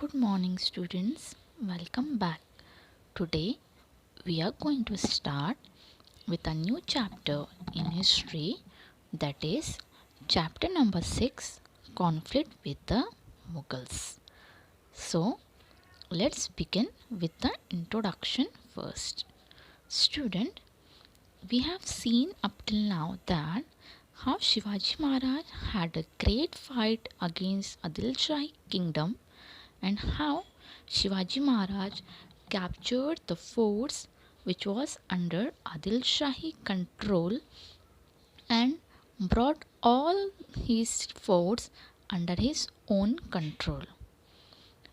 Good morning, students. Welcome back. Today we are going to start with a new chapter in history, that is, chapter number 6, Conflict with the Mughals. So, let's begin with the introduction first. Student, we have seen up till now that how Shivaji Maharaj had a great fight against Adil Shahi kingdom and how Shivaji Maharaj captured the forts which was under Adil Shahi control and brought all his forts under his own control.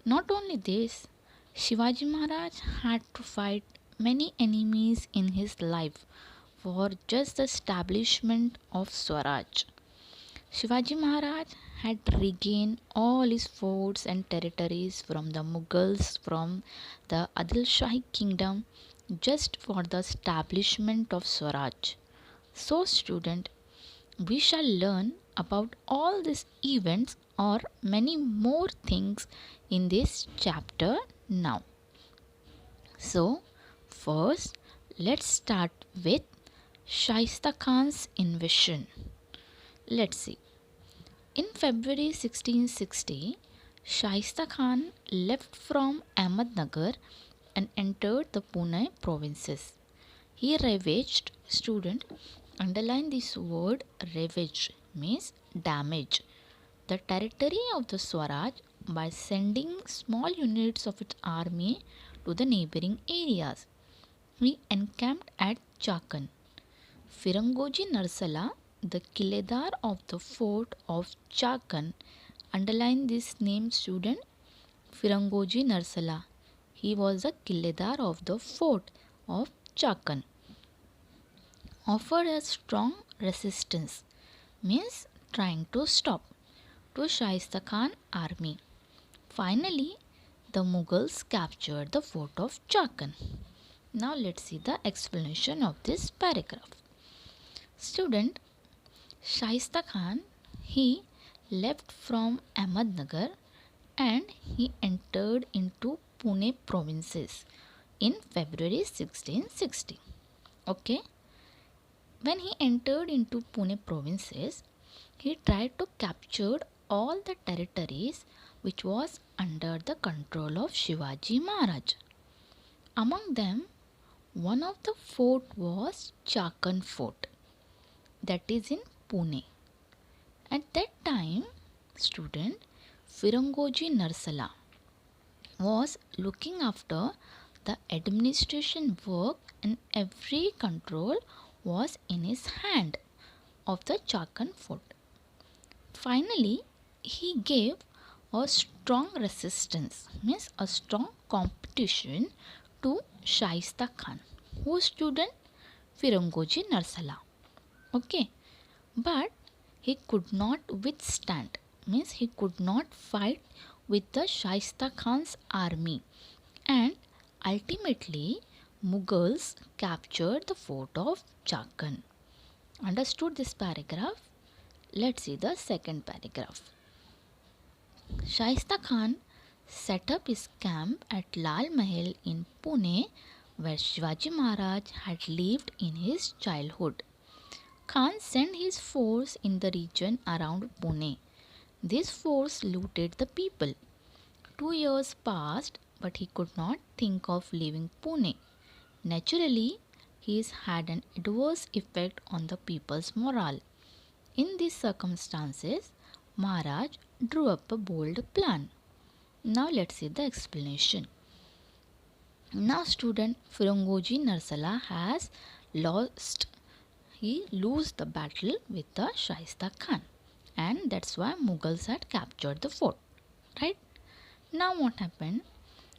Not only this, Shivaji Maharaj had to fight many enemies in his life for just the establishment of Swaraj. Shivaji Maharaj had regained all his forts and territories from the Mughals, from the Adil Shahi kingdom, just for the establishment of Swaraj. So, student, we shall learn about all these events or many more things in this chapter now. So, first, let's start with Shaista Khan's invasion. Let's see. In February 1660, Shaista Khan left from Ahmednagar and entered the Pune provinces. He ravaged, student, underline this word ravaged means damage, the territory of the Swaraj by sending small units of its army to the neighboring areas. He encamped at Chakan. Firangoji Narsala, the Kiledar of the fort of Chakan, underline this name, student. Firangoji Narsala. He was the Kiledar of the fort of Chakan. Offered a strong resistance, means trying to stop, to Shaista Khan army. Finally, the Mughals captured the fort of Chakan. Now let's see the explanation of this paragraph. Student, Shaista Khan, he left from Ahmednagar and he entered into Pune provinces in February 1660. Okay. When he entered into Pune provinces, he tried to capture all the territories which was under the control of Shivaji Maharaj. Among them, one of the fort was Chakan Fort, that is in Pune. At that time, student, Firangoji Narsala was looking after the administration work and every control was in his hand of the Chakan fort. Finally, he gave a strong resistance, means a strong competition to Shaista Khan, who student Firangoji Narsala. Okay, but he could not withstand, means he could not fight with the Shaista Khan's army, and ultimately Mughals captured the fort of Chakan. Understood this paragraph? Let's see the second paragraph. Shaista Khan set up his camp at Lal Mahal in Pune, where Shivaji Maharaj had lived in his childhood. Khan sent his force in the region around Pune. This force looted the people. 2 years passed, but he could not think of leaving Pune. Naturally, he had an adverse effect on the people's morale. In these circumstances, Maharaj drew up a bold plan. Now let's see the explanation. Now student Firangoji Narsala has lost. He lost the battle with the Shaista Khan, and that's why Mughals had captured the fort. Right? Now what happened?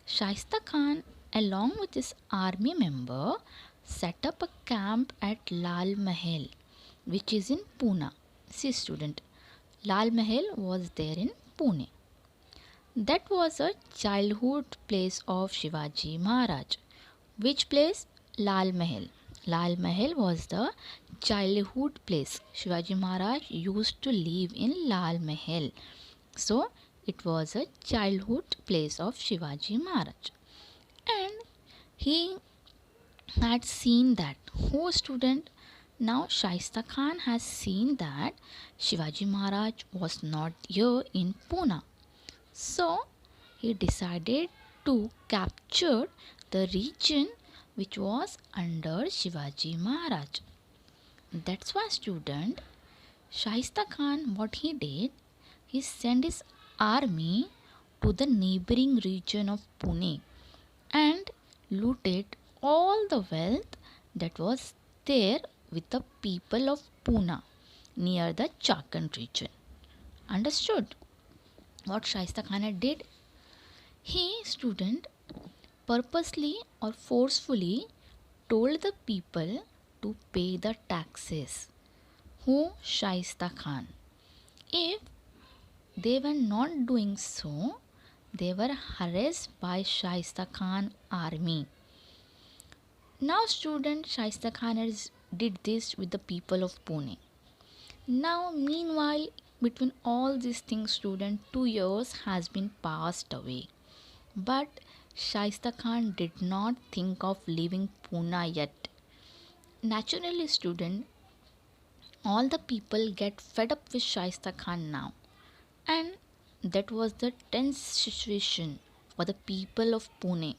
Shaista Khan along with his army member set up a camp at Lal Mahal, which is in Pune. See student, Lal Mahal was there in Pune. That was a childhood place of Shivaji Maharaj. Which place? Lal Mahal. Lal Mahal was the childhood place. Shivaji Maharaj used to live in Lal Mahal. So it was a childhood place of Shivaji Maharaj. And he had seen that. Oh, student, now Shaista Khan has seen that Shivaji Maharaj was not here in Pune. So he decided to capture the region which was under Shivaji Maharaj. That's why, student, Shaista Khan, what he did, he sent his army to the neighboring region of Pune and looted all the wealth that was there with the people of Pune near the Jharkhand region. Understood what Shaista Khan did? He, student, purposely or forcefully told the people to pay the taxes. Who? Shaista Khan. If they were not doing so, they were harassed by Shaista Khan army. Now student, Shaista Khan did this with the people of Pune. Now meanwhile, between all these things, student, 2 years has been passed away. But Shaista Khan did not think of leaving Pune yet. Naturally, student, all the people get fed up with Shaista Khan now. And that was the tense situation for the people of Pune.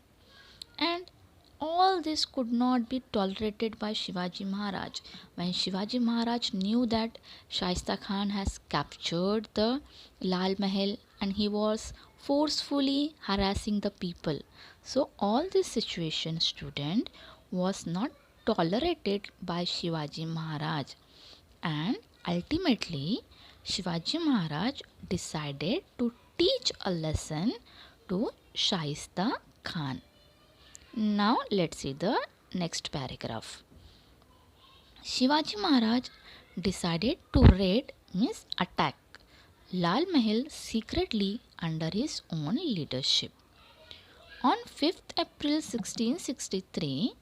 And all this could not be tolerated by Shivaji Maharaj. When Shivaji Maharaj knew that Shaista Khan has captured the Lal Mahal and he was forcefully harassing the people. So all this situation, student, was not tolerated by Shivaji Maharaj. And ultimately, Shivaji Maharaj decided to teach a lesson to Shaista Khan. Now let's see the next paragraph. Shivaji Maharaj decided to raid, means attack, Lal Mahal secretly under his own leadership. On 5th April 1663,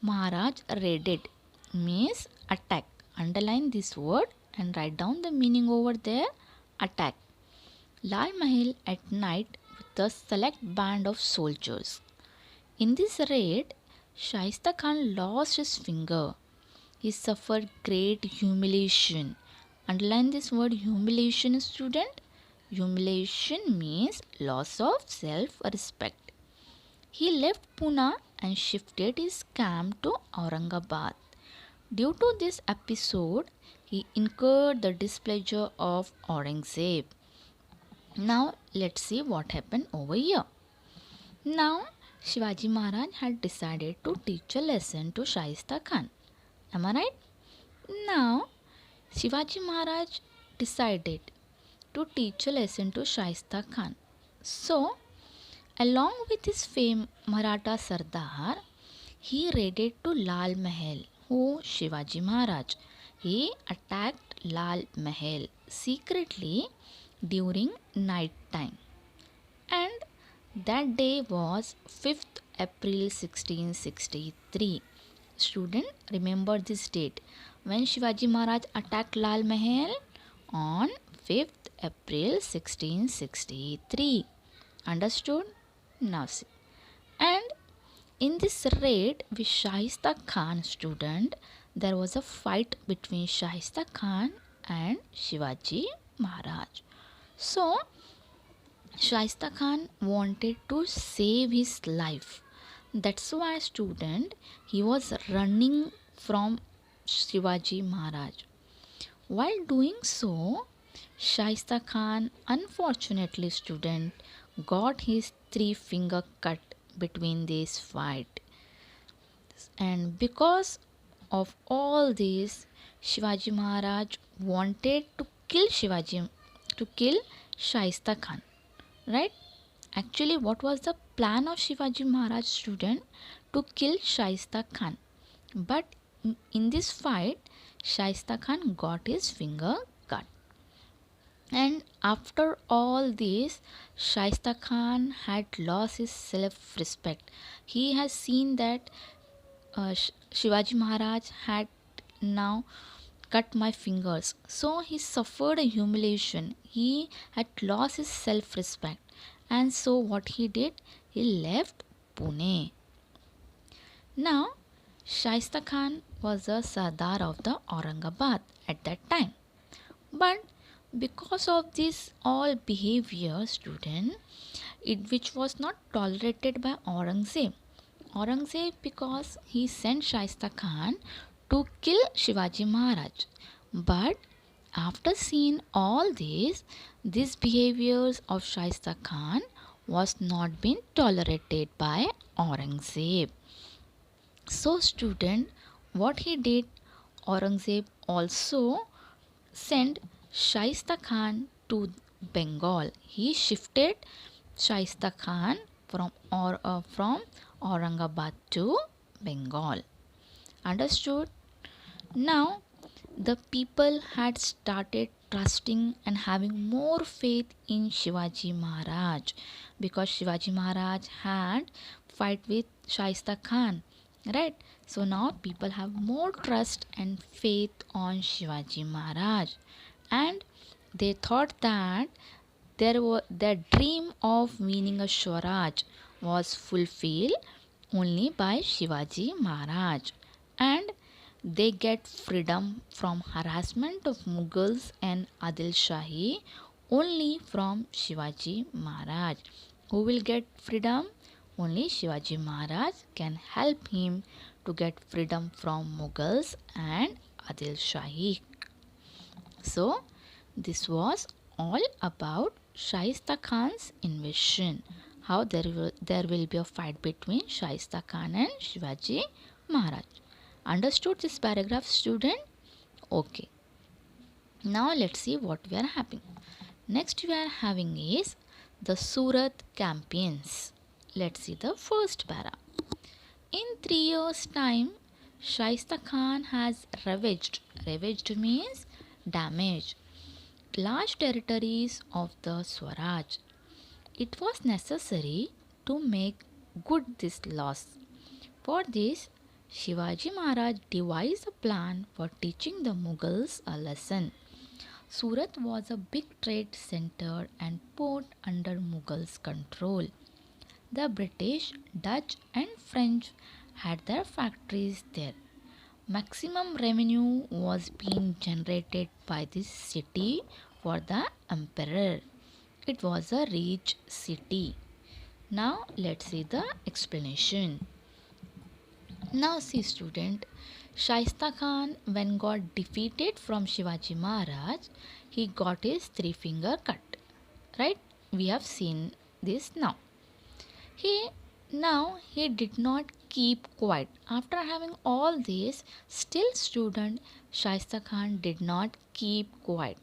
Maharaj raided, means attack. Underline this word and write down the meaning over there. Attack Lal Mahal at night with a select band of soldiers. In this raid, Shaista Khan lost his finger. He suffered great humiliation. Underline this word humiliation, student. Humiliation means loss of self-respect. He left Pune and shifted his camp to Aurangabad. Due to this episode, he incurred the displeasure of Aurangzeb. Now let's see what happened over here. Now Shivaji Maharaj had decided to teach a lesson to Shaista Khan. Am I right? Now Shivaji Maharaj decided to teach a lesson to Shaista Khan. So, along with his Maratha Sardar, he raided to Lal Mahal. Who? Shivaji Maharaj. He attacked Lal Mahal secretly during night time. And that day was 5th April 1663. Student, remember this date. When Shivaji Maharaj attacked Lal Mahal? On 5th April 1663. Understood? Now see. And in this raid with Shaista Khan, student, there was a fight between Shaista Khan and Shivaji Maharaj. So, Shaista Khan wanted to save his life. That's why, student, he was running from Shivaji Maharaj. While doing so, Shaista Khan, unfortunately, student, got his 3 finger cut between this fight. And because of all this, Shivaji Maharaj wanted to kill Shaista Khan. Right? Actually, what was the plan of Shivaji Maharaj, student? To kill Shaista Khan. But in this fight, Shaista Khan got his finger cut. And after all this, Shaista Khan had lost his self-respect. He has seen that Shivaji Maharaj had now cut my fingers. So he suffered a humiliation. He had lost his self respect. And so what he did? He left Pune. Now, Shaista Khan was the Sardar of the Aurangabad at that time. But because of this all behavior, student, which was not tolerated by Aurangzeb. Aurangzeb because he sent Shaista Khan to kill Shivaji Maharaj. But after seeing all these behaviors of Shaista Khan was not been tolerated by Aurangzeb. So student, what he did, Aurangzeb also sent Shaista Khan to Bengal. He shifted Shaista Khan from Aurangabad to Bengal. Understood? Now the people had started trusting and having more faith in Shivaji Maharaj because Shivaji Maharaj had fight with Shaista Khan, right? So now people have more trust and faith on Shivaji Maharaj, and they thought that their dream of winning a Swaraj was fulfilled only by Shivaji Maharaj, and they get freedom from harassment of Mughals and Adil Shahi only from Shivaji Maharaj. Who will get freedom? Only Shivaji Maharaj can help him to get freedom from Mughals and Adil Shahi. So, this was all about Shaista Khan's invasion. How there will be a fight between Shaista Khan and Shivaji Maharaj. Understood this paragraph, student? Okay. Now let's see what we are having. Next we are having is the Surat campaigns. Let's see the first para. In 3 years' time, Shaista Khan has ravaged. Ravaged means damaged large territories of the Swaraj. It was necessary to make good this loss. For this, Shivaji Maharaj devised a plan for teaching the Mughals a lesson. Surat was a big trade center and port under Mughals' control. The British, Dutch, and French had their factories there. Maximum revenue was being generated by this city for the emperor. It was a rich city. Now let's see the explanation. Now see student, Shaista Khan when got defeated from Shivaji Maharaj, he got his 3-finger cut. Right? We have seen this now. He did not keep quiet. After having all this, still student Shaista Khan did not keep quiet.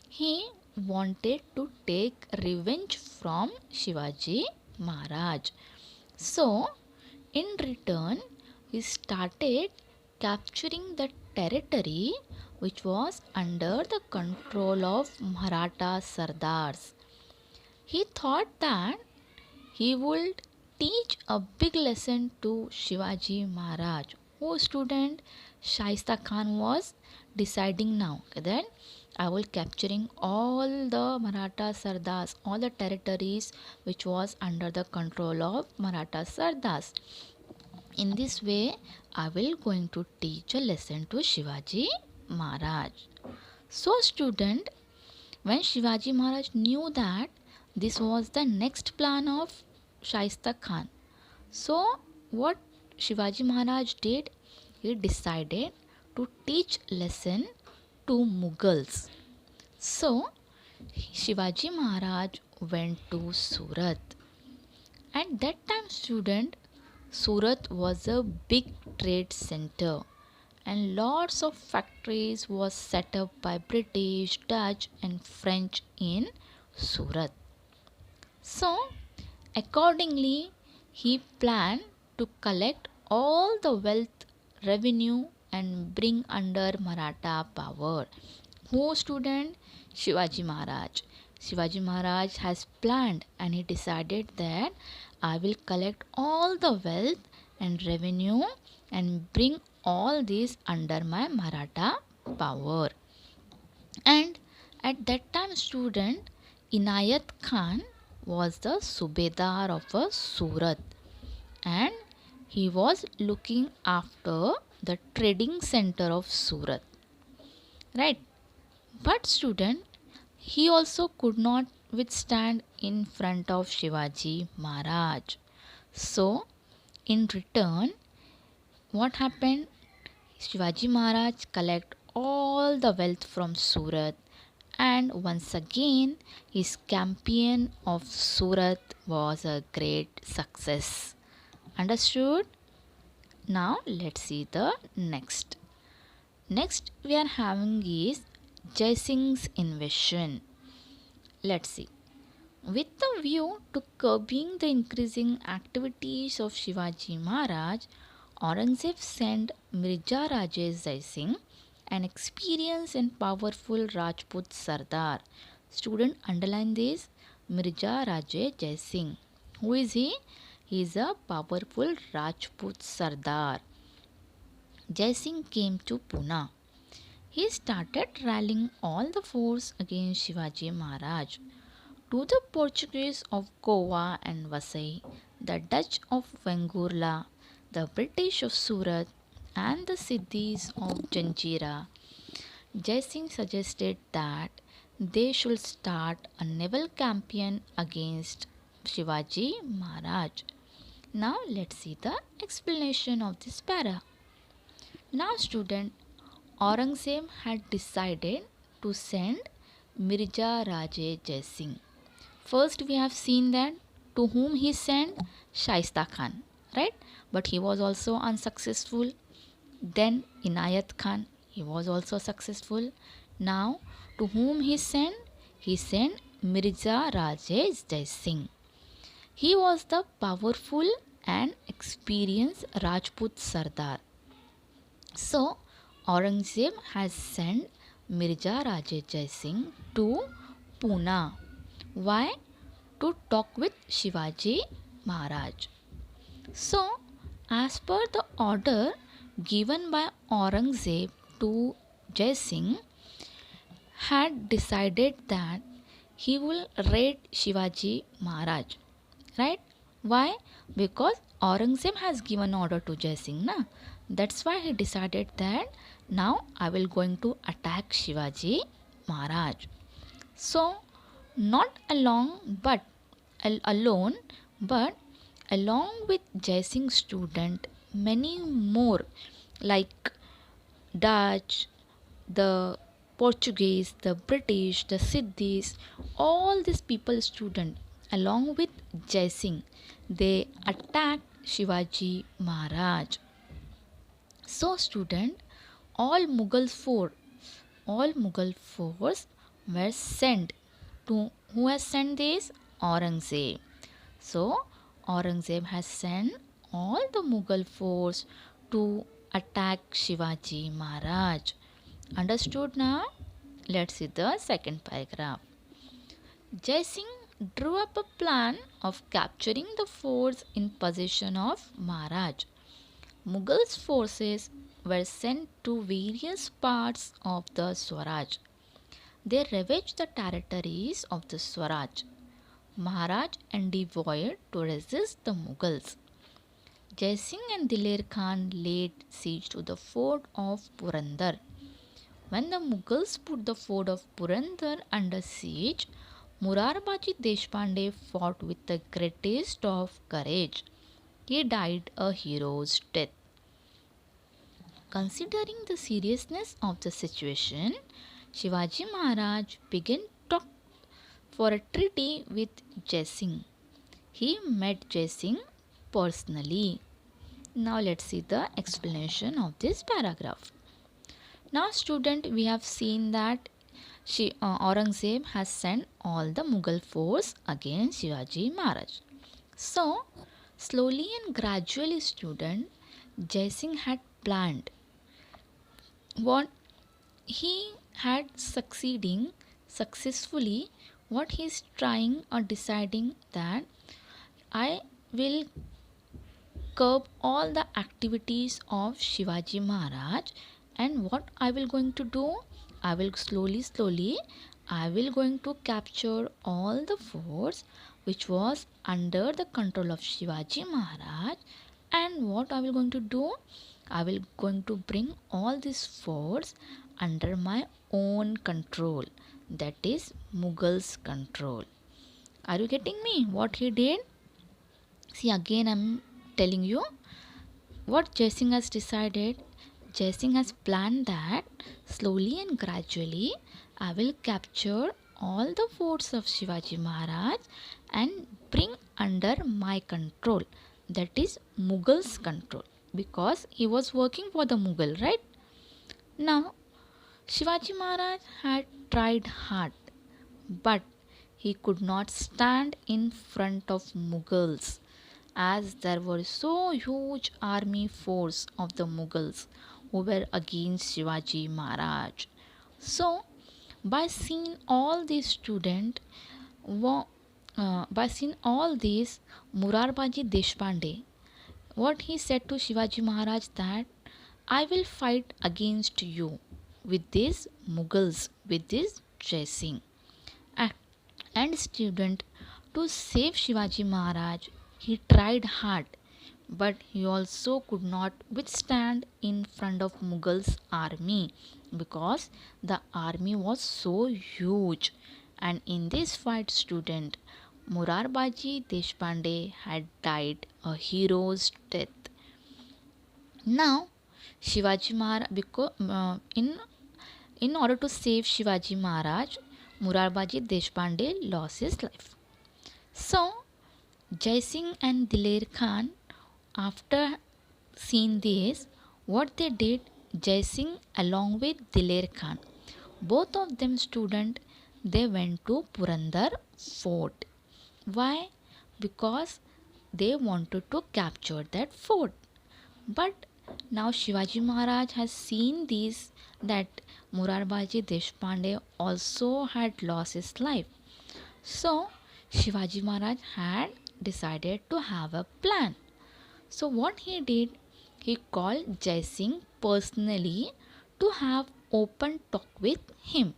He wanted to take revenge from Shivaji Maharaj. So, in return, he started capturing the territory which was under the control of Maratha Sardars. He thought that he would teach a big lesson to Shivaji Maharaj. Oh student, Shaista Khan was deciding now that I will capturing all the Maratha Sardars, all the territories which was under the control of Maratha Sardars. In this way, I will going to teach a lesson to Shivaji Maharaj. So student, when Shivaji Maharaj knew that this was the next plan of Shaista Khan, so what Shivaji Maharaj did, he decided to teach lesson to Mughals. So Shivaji Maharaj went to Surat. At that time student, Surat was a big trade center and lots of factories was set up by British, Dutch and French in Surat. So accordingly, he planned to collect all the wealth, revenue and bring under Maratha power. Who student? Shivaji Maharaj. Shivaji Maharaj has planned and he decided that I will collect all the wealth and revenue and bring all this under my Maratha power. And at that time, student Inayat Khan was the Subedar of a Surat, and he was looking after the trading center of Surat, right? But student, he also could not withstand in front of Shivaji Maharaj. So, in return, what happened? Shivaji Maharaj collect all the wealth from Surat, and once again his campaign of Surat was a great success. Understood? Now let's see the next. Next we are having is Jai Singh's invasion. Let's see. With the view to curbing the increasing activities of Shivaji Maharaj, Aurangzeb sent Mirza Rajesh Jai Singh, an experienced and powerful Rajput Sardar. Student underline this, Mirza Rajesh Jai Singh. Who is he? He is a powerful Rajput Sardar. Jai Singh came to Pune. He started rallying all the force against Shivaji Maharaj. To the Portuguese of Goa and Vasai, the Dutch of Vengurla, the British of Surat, and the Siddhis of Janjira, Jai Singh suggested that they should start a naval campaign against Shivaji Maharaj. Now let's see the explanation of this para. Now student, Aurangzeb had decided to send Mirza Raje Jai Singh. First, we have seen that to whom he sent Shaista Khan, right? But he was also unsuccessful. Then Inayat Khan, he was also successful. Now, to whom he sent? He sent Mirza Rajesh Jai Singh. He was the powerful and experienced Rajput Sardar. So, Aurangzeb has sent Mirza Rajesh Jai Singh to Pune. Why? To talk with Shivaji Maharaj. So, as per the order given by Aurangzeb to Jai Singh, had decided that he will raid Shivaji Maharaj. Right? Why? Because Aurangzeb has given order to Jai Singh. Na? That's why he decided that now I will going to attack Shivaji Maharaj. So, not along but alone, but along with Jai Singh's student, many more like Dutch, the Portuguese, the British, the Siddhis, all these people student along with Jai Singh, they attacked Shivaji Maharaj. So student, all Mughal force were sent to who has sent this? Aurangzeb. So Aurangzeb has sent all the Mughal force to attack Shivaji Maharaj. Understood now? Let's see the second paragraph. Jai Singh drew up a plan of capturing the forts in possession of Maharaj. Mughals forces were sent to various parts of the Swaraj. They ravaged the territories of the Swaraj. Maharaj endeavoured to resist the Mughals. Jai Singh and Diler Khan laid siege to the fort of Purandar. When the Mughals put the fort of Purandar under siege, Murarbaji Deshpande fought with the greatest of courage. He died a hero's death. Considering the seriousness of the situation, Shivaji Maharaj began talk for a treaty with Jai Singh. He met Jai Singh personally. Now let's see the explanation of this paragraph. Now student, we have seen that Aurangzeb has sent all the Mughal force against Shivaji Maharaj. So slowly and gradually student, Jai Singh had planned what he had succeeding successfully, what he is trying or deciding that I will curb all the activities of Shivaji Maharaj And what I will going to do, I will slowly I will going to capture all the forts which was under the control of Shivaji Maharaj. And what I will going to do, I will going to bring all these forts under my own control, that is Mughals control. Are you getting me what he did? See, again I'm telling you what Jai Singh has decided. Jai Singh has planned that slowly and gradually I will capture all the forts of Shivaji Maharaj and bring under my control, that is Mughals control, because he was working for the Mughal, right? Now Shivaji Maharaj had tried hard, but he could not stand in front of Mughals, as there were so huge army force of the Mughals who were against Shivaji Maharaj. So, by seeing all these students, by seeing all these, Murarbaji Deshpande, what he said to Shivaji Maharaj that I will fight against you with these Mughals, with this Jai Singh. And student, to save Shivaji Maharaj, he tried hard, but he also could not withstand in front of Mughals army, because the army was so huge. And in this fight, student, Murarbaji Deshpande had died a hero's death. Now, Shivaji Maharaj, because in order to save Shivaji Maharaj, Murarbaji Deshpande lost his life. So, Jai Singh and Diler Khan, after seeing this, what they did, Jai Singh along with Diler Khan, both of them student, they went to Purandar fort. Why? Because they wanted to capture that fort. But now Shivaji Maharaj has seen this, that Murarbaji Deshpande also had lost his life. So Shivaji Maharaj had decided to have a plan. So what he did, he called Jai Singh personally to have open talk with him.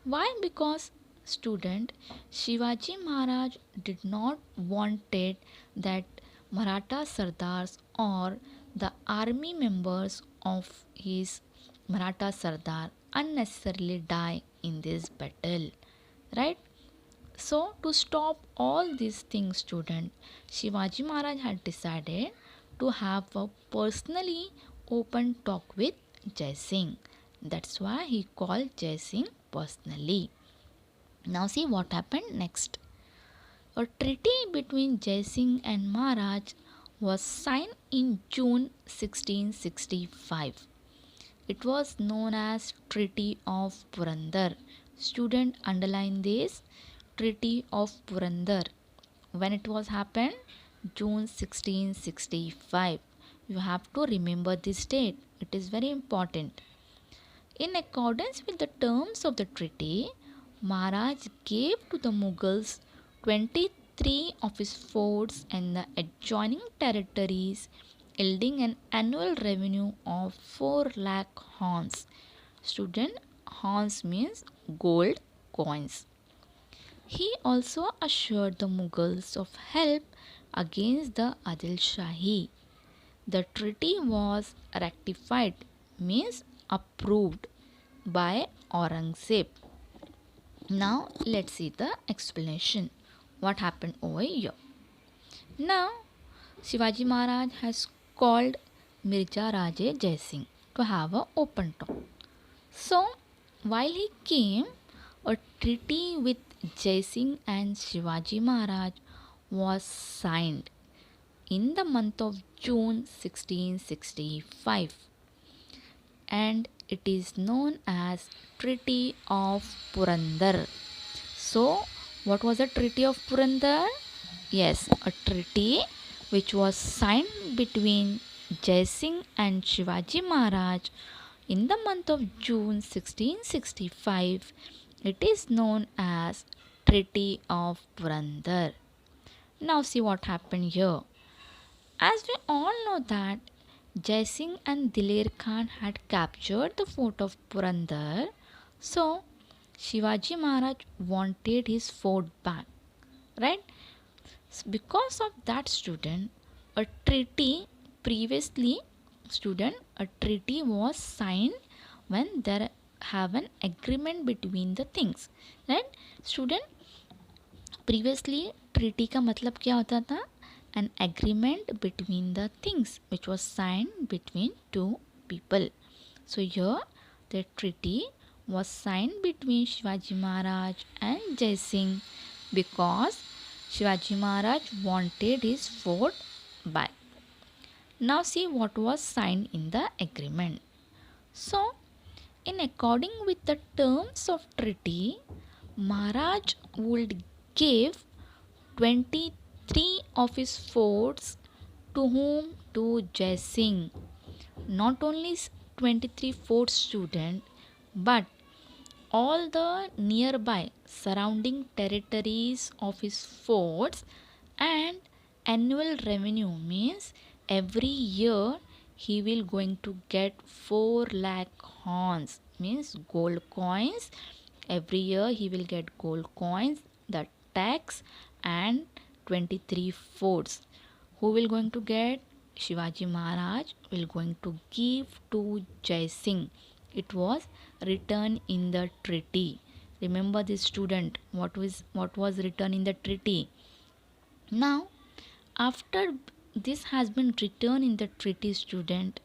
Why? Because student, Shivaji Maharaj did not wanted that Maratha Sardars or the army members of his Maratha Sardar unnecessarily die in this battle, right? So to stop all these things, student, Shivaji Maharaj had decided to have a personally open talk with Jai Singh. That's why he called Jai Singh personally. Now see what happened next. A treaty between Jai Singh and Maharaj was signed in June 1665. It was known as Treaty of Purandar. Student, underline this, Treaty of Purandar. When it was happened? June 1665. You have to remember this date. It is very important. In accordance with the terms of the treaty, Maharaj gave to the Mughals 23 of his forts and the adjoining territories, yielding an annual revenue of 4 lakh horns. Student, horns means gold coins. He also assured the Mughals of help against the Adil Shahi. The treaty was ratified, means approved, by Aurangzeb. Now let's see the explanation. What happened over here? Now Shivaji Maharaj has called Mirza Raje Jai Singh to have an open talk. So while he came, a treaty with Jai Singh and Shivaji Maharaj was signed in the month of June 1665, and it is known as Treaty of Purandar. So, what was the Treaty of Purandar? Yes, a treaty which was signed between Jai Singh and Shivaji Maharaj in the month of June 1665. It is known as Treaty of Purandar. Now see what happened here. As we all know that Jai Singh and Diler Khan had captured the fort of Purandar, so Shivaji Maharaj wanted his fort back, right? Because of that, student, a treaty previously, student, a treaty was signed when there have an agreement between the things, right? Student, previously treaty का मतलब क्या होता था? An agreement between the things which was signed between two people. So here the treaty was signed between Shivaji Maharaj and Jai Singh because Shivaji Maharaj wanted his fort back. Now see what was signed in the agreement. So in according with the terms of treaty, Maharaj would give 23 of his forts to whom? To Jai Singh. Not only 23 forts, student, but all the nearby surrounding territories of his forts, and annual revenue means every year he will going to get 4 lakh horns, means gold coins. Every year he will get gold coins, the tax, and 23 forts. Who will going to get? Shivaji Maharaj will going to give to Jai Singh. It was written in the treaty. Remember this, student, what was written in the treaty. Now after this has been written in the treaty, student,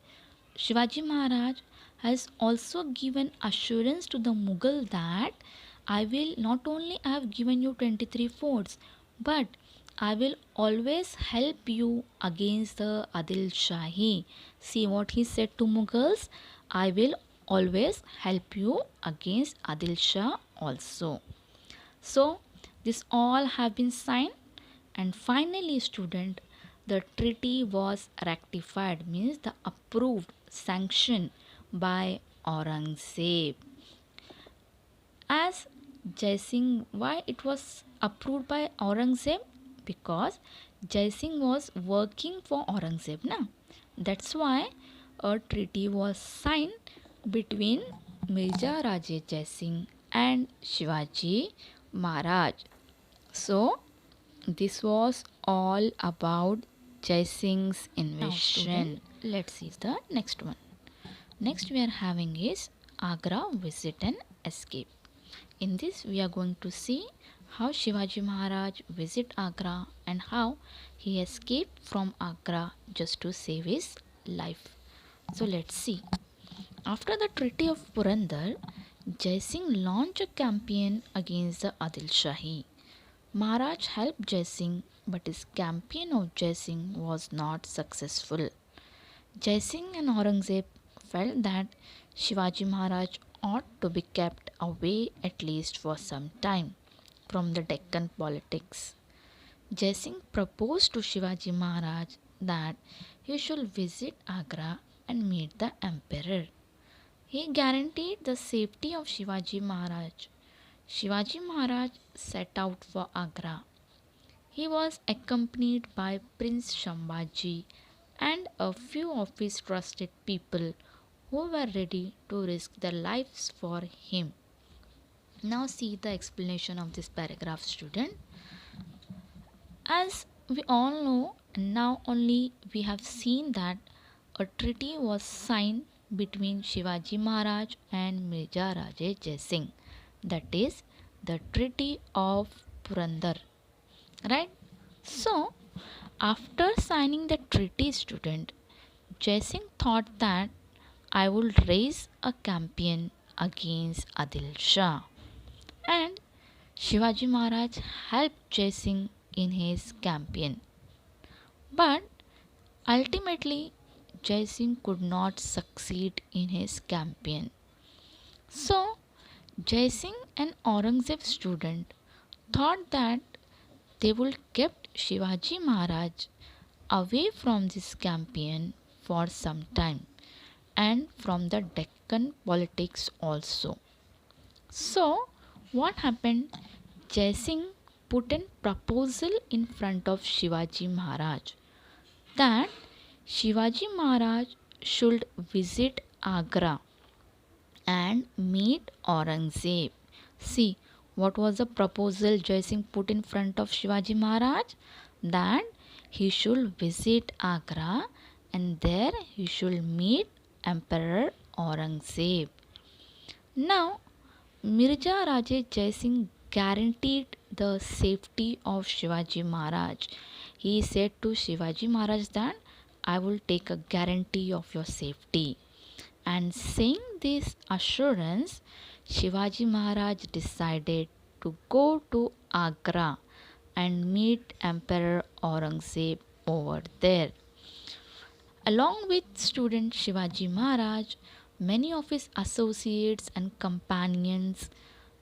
Shivaji Maharaj has also given assurance to the Mughal that I will not only have given you 23 forts, but I will always help you against the Adil Shahi. See what he said to Mughals? I will always help you against Adil Shah also. So this all have been signed, and finally, student, the treaty was ratified, means the approved, sanctioned by Aurangzeb. As Jai Singh, why it was approved by Aurangzeb? Because Jai Singh was working for Aurangzeb, na? That's why a treaty was signed between Mirza Raje Jai Singh and Shivaji Maharaj. So this was all about Jai Singh's invasion. Let's see the next one. Next we are having is Agra visit and escape. In this we are going to see how Shivaji Maharaj visit Agra and how he escaped from Agra just to save his life. So let's see. After the Treaty of Purandar, Jai Singh launched a campaign against the Adil Shahi. Maharaj helped Jai Singh, but his campaign of Jai Singh was not successful. Jai Singh and Aurangzeb felt that Shivaji Maharaj ought to be kept away at least for some time from the Deccan politics. Jai Singh proposed to Shivaji Maharaj that he should visit Agra and meet the emperor. He guaranteed the safety of Shivaji Maharaj. Shivaji Maharaj set out for Agra. He was accompanied by Prince Shambhaji and a few of his trusted people who were ready to risk their lives for him. Now see the explanation of this paragraph, student. As we all know, now only we have seen that a treaty was signed between Shivaji Maharaj and Mirza Raje Jai Singh, that is the Treaty of Purandar, right? So after signing the treaty, student, Jai Singh thought that I will raise a campaign against Adil Shah, and Shivaji Maharaj helped Jai Singh in his campaign. But ultimately, Jai Singh could not succeed in his campaign. So, Jai Singh and Aurangzeb student thought that they would keep Shivaji Maharaj away from this campaign for some time and from the Deccan politics also. So, what happened? Jai Singh put a proposal in front of Shivaji Maharaj that Shivaji Maharaj should visit Agra and meet Aurangzeb. See, what was the proposal Jai Singh put in front of Shivaji Maharaj? That he should visit Agra and there he should meet Emperor Aurangzeb. Now, Mirza Raje Jai Singh guaranteed the safety of Shivaji Maharaj. He said to Shivaji Maharaj that I will take a guarantee of your safety. And saying this assurance, Shivaji Maharaj decided to go to Agra and meet Emperor Aurangzeb over there. Along with student Shivaji Maharaj, many of his associates and companions,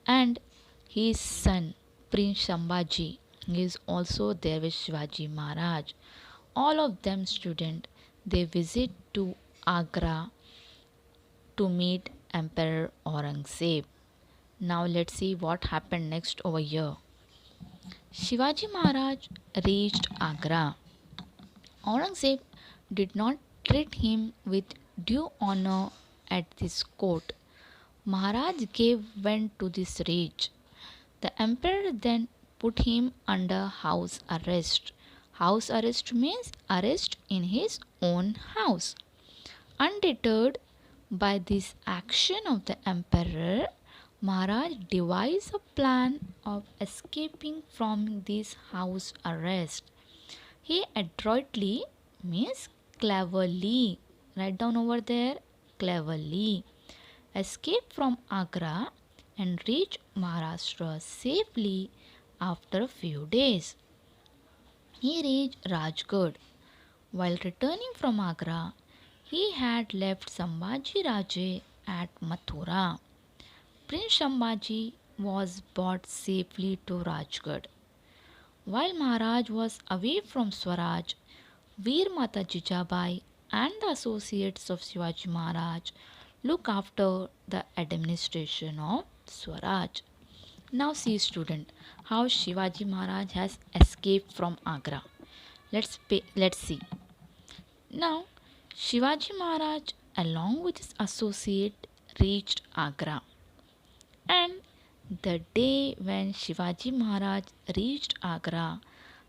and his son Prince Shambhaji is also there with Shivaji Maharaj. All of them student, they visit to Agra to meet Emperor Aurangzeb. Now let's see what happened next over here. Shivaji Maharaj reached Agra. Aurangzeb did not treat him with due honor at this court. Maharaj gave vent to this rage. The emperor then put him under house arrest. House arrest means arrest in his own house. Undeterred by this action of the emperor, Maharaj devised a plan of escaping from this house arrest. He adroitly means cleverly, write down over there, cleverly, escaped from Agra and reached Maharashtra safely after a few days. He reached Rajgarh. While returning from Agra, he had left Sambhaji Raje at Mathura. Prince Shambhaji was brought safely to Rajgarh. While Maharaj was away from Swaraj, Veer Mata Jijabai and the associates of Shivaji Maharaj look after the administration of Swaraj. Now see student how Shivaji Maharaj has escaped from Agra. Let's see. Now Shivaji Maharaj along with his associate reached Agra. And the day when Shivaji Maharaj reached Agra,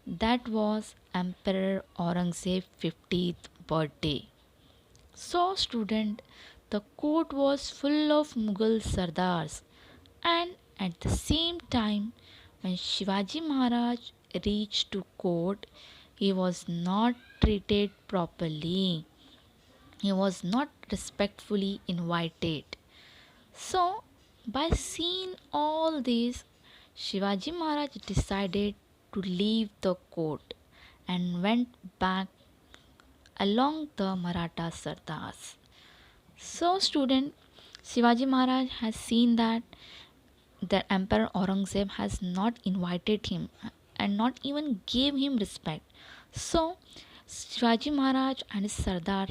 that was Emperor Aurangzeb's 50th birthday. So, student, the court was full of Mughal Sardars, and at the same time, when Shivaji Maharaj reached to court, he was not treated properly. He was not respectfully invited. So, by seeing all this, Shivaji Maharaj decided to leave the court and went back along the Maratha Sardars. So, student, Shivaji Maharaj has seen that the Emperor Aurangzeb has not invited him and not even gave him respect. So, Shivaji Maharaj and his Sardar,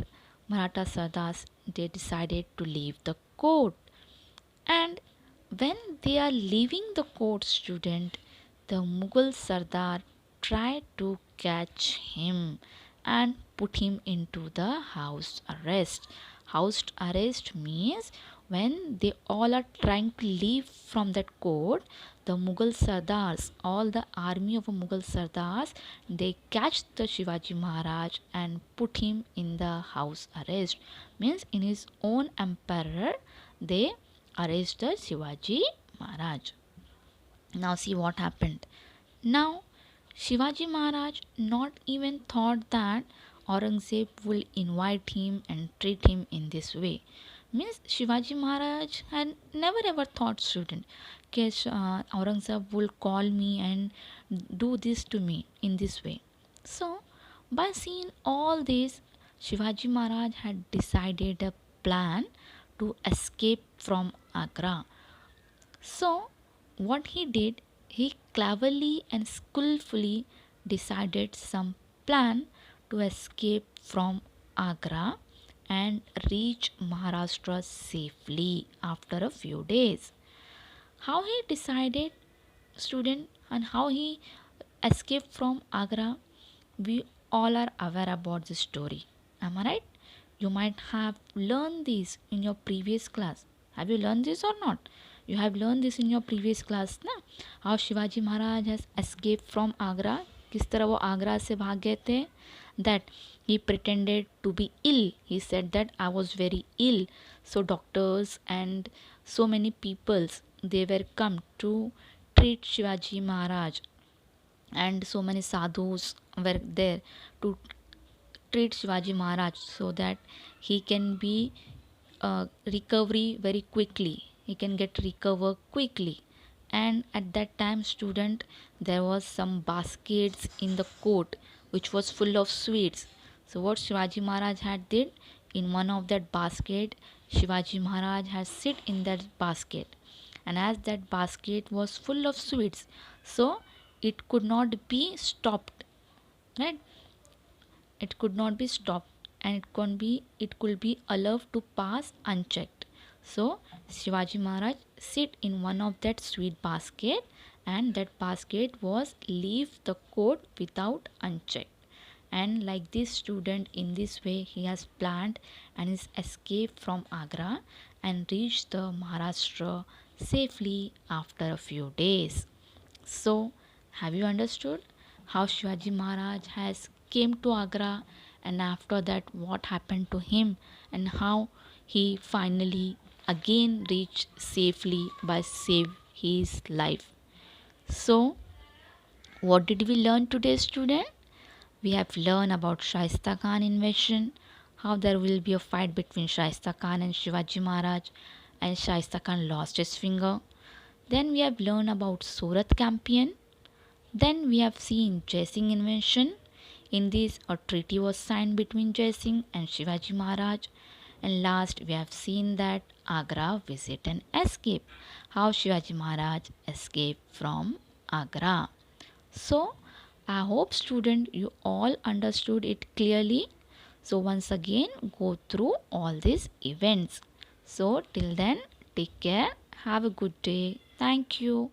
Maratha Sardars, they decided to leave the court. And when they are leaving the court, student, the Mughal Sardar tried to catch him and put him into the house arrest. House arrest means when they all are trying to leave from that court, the Mughal Sardars, all the army of Mughal Sardars, they catch the Shivaji Maharaj and put him in the house arrest. Means in his own emperor, they arrest the Shivaji Maharaj. Now see what happened. Now Shivaji Maharaj not even thought that Aurangzeb will invite him and treat him in this way. Means Shivaji Maharaj had never ever thought, student, that Aurangzeb will call me and do this to me in this way. So by seeing all this, Shivaji Maharaj had decided a plan to escape from Agra. So, what he did, he cleverly and skillfully decided some plan to escape from Agra and reach Maharashtra safely after a few days. How he decided, student, and how he escaped from Agra, we all are aware about this story. Am I right? You might have learned this in your previous class. Have you learned this or not? You have learned this in your previous class ना, how Shivaji Maharaj has escaped from Agra. किस तरह वो आगरा से भाग गए थे. That he pretended to be ill. He said that I was very ill. So doctors and so many peoples, they were come to treat Shivaji Maharaj, and so many sadhus were there to treat Shivaji Maharaj so that he can be recovery very quickly. He can get recover quickly. And at that time, student, there was some baskets in the court which was full of sweets. So what Shivaji Maharaj had did, in one of that basket, Shivaji Maharaj had sit in that basket, and as that basket was full of sweets, so it could not be stopped, right? It could not be stopped, and it could be allowed to pass unchecked. So Shivaji Maharaj sit in one of that sweet basket, and that basket was leave the court without unchecked. And like this student, in this way he has planned and is escaped from Agra and reached the Maharashtra safely after a few days. So, have you understood how Shivaji Maharaj has came to Agra, and after that what happened to him, and how he finally again reached safely by save his life. So, what did we learn today, student? We have learned about Shaista Khan invasion, how there will be a fight between Shaista Khan and Shivaji Maharaj, and Shaista Khan lost his finger. Then we have learned about Surat campaign. Then we have seen Jai Singh invention. In this, a treaty was signed between Jai Singh and Shivaji Maharaj. And last, we have seen that Agra visit and escape. How Shivaji Maharaj escaped from Agra. So, I hope student you all understood it clearly. So once again go through all these events. So till then, take care. Have a good day. Thank you.